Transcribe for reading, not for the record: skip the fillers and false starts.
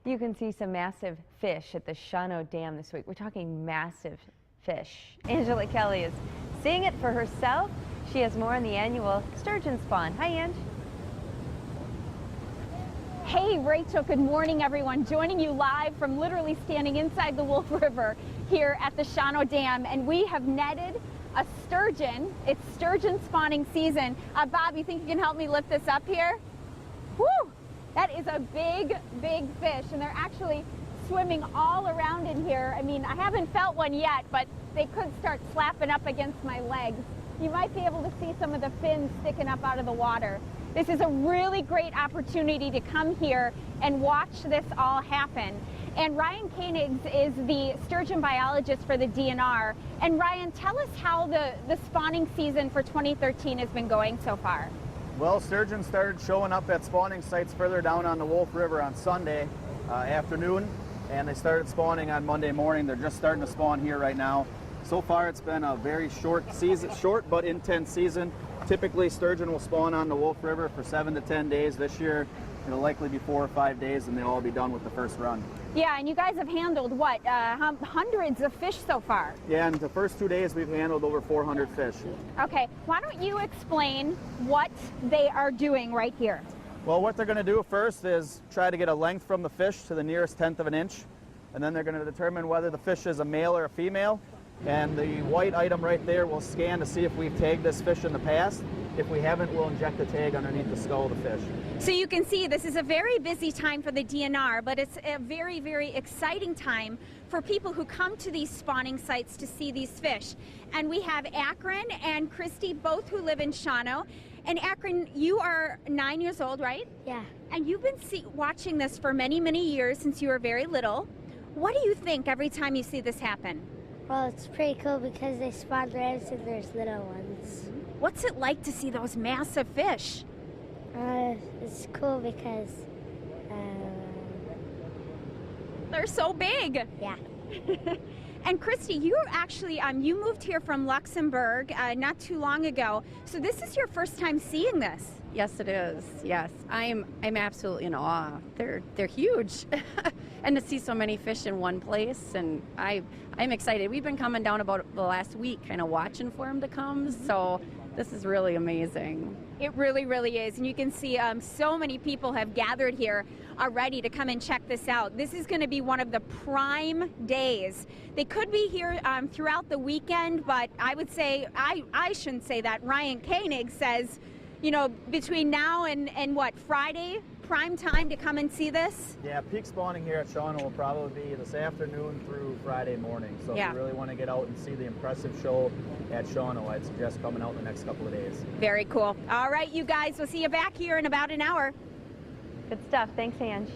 You can see some massive fish at the Shawano Dam this week. We're talking massive fish. Angela Kelly is seeing it for herself. She has more on the annual sturgeon spawn. Hi, Ange. Hey, Rachel. Good morning, everyone. Joining you live from literally standing inside the Wolf River here at the Shawano Dam, and we have netted a sturgeon. It's sturgeon spawning season. Bob, you think you can help me lift this up here? Woo! That is a big, big fish, and they're actually swimming all around in here. I mean, I haven't felt one yet, but they could start slapping up against my legs. You might be able to see some of the fins sticking up out of the water. This is a really great opportunity to come here and watch this all happen. And Ryan Koenig is the sturgeon biologist for the DNR. And Ryan, tell us how the spawning season for 2013 has been going so far. Well, sturgeon started showing up at spawning sites further down on the Wolf River on Sunday afternoon, and they started spawning on Monday morning. They're just starting to spawn here right now. So far, it's been a very short season, short but intense season. Typically, sturgeon will spawn on the Wolf River for 7 to 10 days. This year, it'll likely be 4 or 5 days, and they'll all be done with the first run. Yeah, and you guys have handled, what, hundreds of fish so far? Yeah, in the first 2 days, we've handled over 400 fish. Okay, why don't you explain what they are doing right here? Well, what they're going to do first is try to get a length from the fish to the nearest 1/10 of an inch, and then they're going to determine whether the fish is a male or a female. And the white item right there will scan to see if we've tagged this fish in the past. If we haven't, we'll inject the tag underneath the skull of the fish. So you can see this is a very busy time for the DNR, but it's a very, very exciting time for people who come to these spawning sites to see these fish. And we have Akron and Christy, both who live in Shawano. And Akron, you are 9 years old, right? Yeah. And you've been watching this for many, many years, since you were very little. What do you think every time you see this happen? Well, it's pretty cool because they spawn right and there's little ones. What's it like to see those massive fish? It's cool because they're so big. Yeah. And Christy, you actually you moved here from Luxembourg not too long ago. So this is your first time seeing this. Yes, it is. Yes, I'm absolutely in awe. They're huge, and to see so many fish in one place, and I'm excited. We've been coming down about the last week, kind of watching for them to come. So this is really amazing. It really, really is, and you can see so many people have gathered here already to come and check this out. This is going to be one of the prime days. They could be here throughout the weekend, but I would say I shouldn't say that. Ryan Koenig says, you know, between now and what, Friday, prime time to come and see this? Yeah, peak spawning here at Shawano will probably be this afternoon through Friday morning. So if you really want to get out and see the impressive show at Shawano, I'd suggest coming out in the next couple of days. Very cool. All right, you guys, we'll see you back here in about an hour. Good stuff. Thanks, Ange.